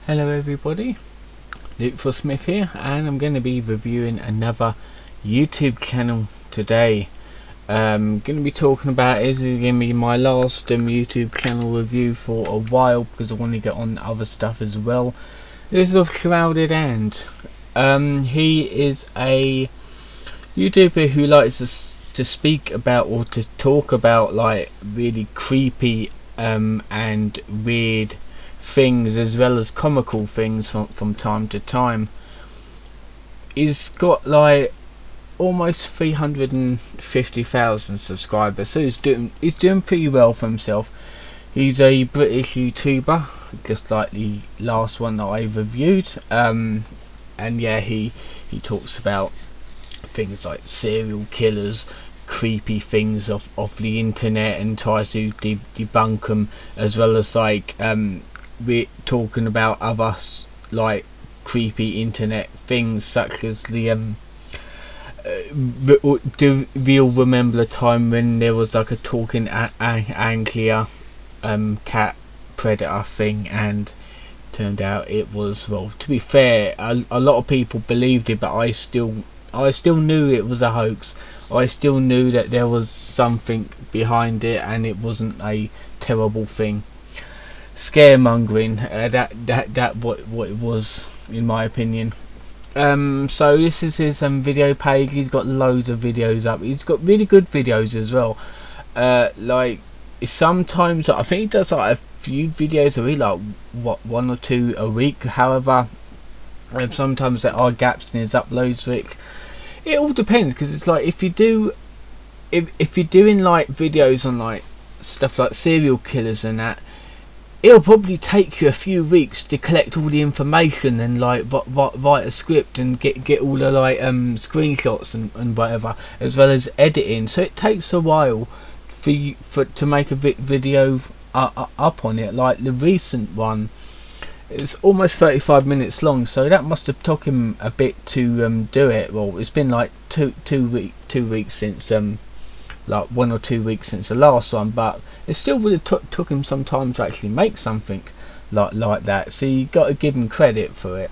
Hello everybody, Luke Smith here, and I'm going to be reviewing another YouTube channel today. Going to be talking about, is going to be my last YouTube channel review for a while, because I want to get on other stuff as well. This is of Shrouded, and he is a YouTuber who likes to speak about, or to talk about, like really creepy and weird things, as well as comical things from time to time. He's got like almost 350,000 subscribers, so he's doing pretty well for himself. He's a British YouTuber, just like the last one that I reviewed, and yeah, he talks about things like serial killers, creepy things off the internet, and tries to debunk them, as well as like we're talking about other like creepy internet things, such as the do you'll remember the time when there was like a talking anglia cat predator thing, and turned out it was, well, to be fair, a lot of people believed it, but I still knew it was a hoax. I still knew that there was something behind it, and it wasn't a terrible thing. Scaremongering, that what it was, in my opinion. So this is his video page. He's got loads of videos up. He's got really good videos as well. Like sometimes I think he does like a few videos a week, like one or two a week. However, sometimes there are gaps in his uploads, which it all depends, because it's like if you're doing like videos on like stuff like serial killers and that, it'll probably take you a few weeks to collect all the information and like write a script and get all the like screenshots and whatever, as well as editing. So it takes a while to make a video up on it. Like the recent one, it's almost 35 minutes long, so that must have took him a bit to do it. Well, it's been like two weeks since like 1 or 2 weeks since the last one, but it still would have took him some time to actually make something like that, so you got to give him credit for it.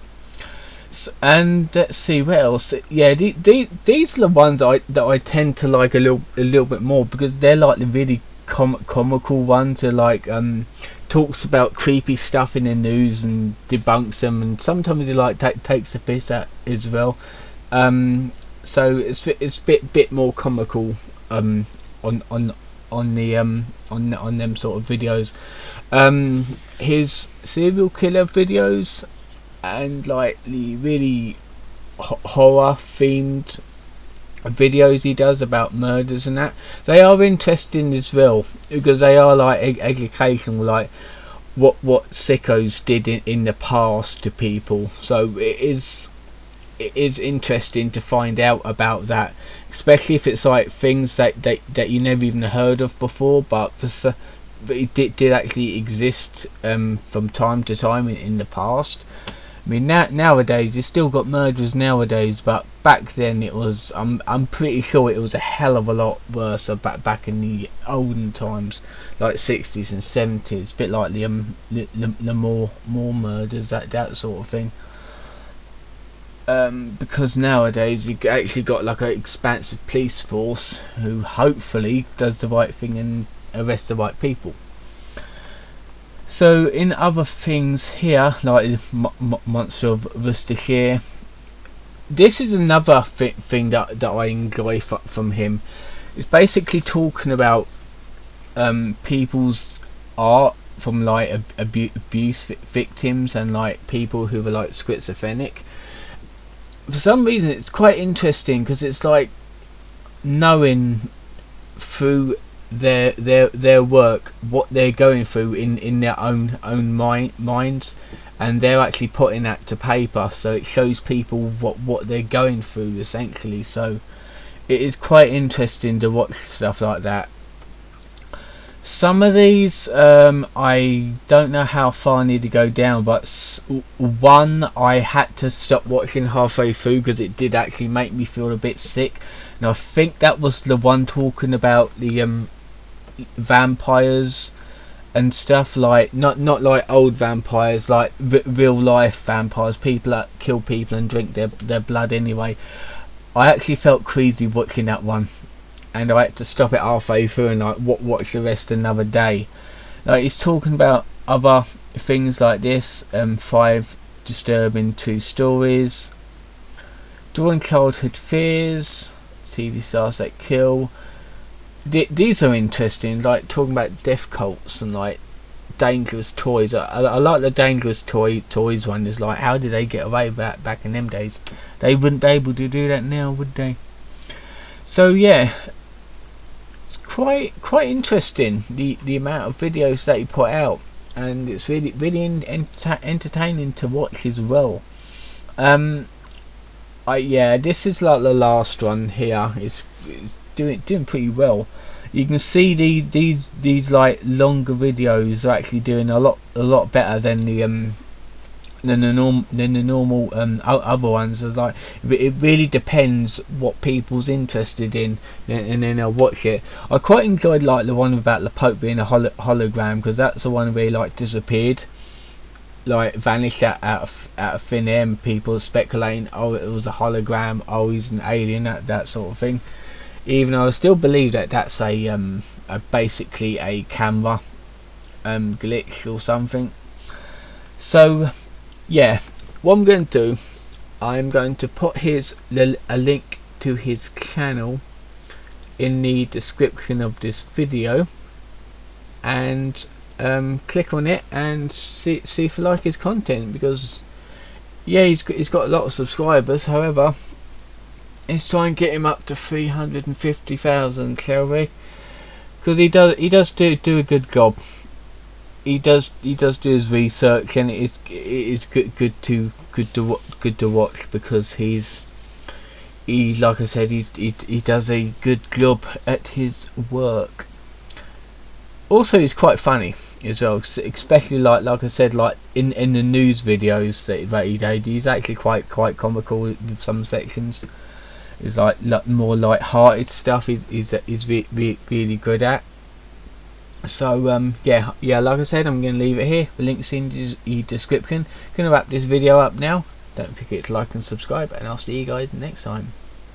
And let's see what else. Yeah, these are the ones that I tend to like a little bit more, because they're like the really comical ones. They're like talks about creepy stuff in the news and debunks them, and sometimes he like takes a piss at as well. So it's a bit more comical on them sort of videos. His serial killer videos and like the really horror themed videos he does about murders and that, they are interesting as well, because they are like educational, like what sickos did in the past to people. So it is interesting to find out about that, especially if it's like things that you never even heard of before, but it did actually exist from time to time in the past. I mean, nowadays you still got murderers nowadays, but back then it was, I'm pretty sure it was a hell of a lot worse back in the olden times, like 60s and 70s, a bit like the more murders, that sort of thing. Because nowadays you actually got like an expansive police force who hopefully does the right thing and arrests the right people. So in other things here, like Monster of Worcestershire, this is another thing that I enjoy from him. It's basically talking about people's art from like abuse victims and like people who are like schizophrenic. For some reason it's quite interesting, because it's like knowing through their work what they're going through in their own minds, and they're actually putting that to paper, so it shows people what they're going through essentially. So it is quite interesting to watch stuff like that. Some of these I don't know how far I need to go down, but one I had to stop watching halfway through because it did actually make me feel a bit sick, and I think that was the one talking about the vampires and stuff, like not like old vampires, like real life vampires, people that kill people and drink their blood anyway. I actually felt queasy watching that one, and I had to stop it halfway through and like watch the rest another day. Like, he's talking about other things like this, 5 disturbing true stories, drawing childhood fears, TV stars that kill. These are interesting, like talking about death cults and like dangerous toys. I like the dangerous toys one. Is like, how did they get away with that back in them days? They wouldn't be able to do that now, would they? So yeah, it's quite interesting, the amount of videos that he put out, and it's really entertaining to watch as well. Yeah, this is like the last one here. It's doing pretty well. You can see these like longer videos are actually doing a lot better than the normal other ones. It's like, it really depends what people's interested in, and then I'll watch it. I quite enjoyed like the one about the Pope being a hologram, because that's the one where he like disappeared, like vanished out of thin air, and people speculating, oh, it was a hologram, oh, he's an alien, that sort of thing. Even though I still believe that that's a basically a camera glitch or something. So yeah, what I'm going to do, I'm going to put a link to his channel in the description of this video, and click on it and see if you like his content, because yeah, he's got a lot of subscribers. However, let's try and get him up to 350,000, shall we? Because he does do a good job. He does do his research, and it is good to watch, because he like I said, he does a good job at his work. Also, he's quite funny as well, especially like I said, like in the news videos that he did. He's actually quite comical with some sections. It's like more light-hearted stuff. He's really good at. So yeah, like I said, I'm going to leave it here. The link's in the description. Going to wrap this video up now. Don't forget to like and subscribe, and I'll see you guys next time.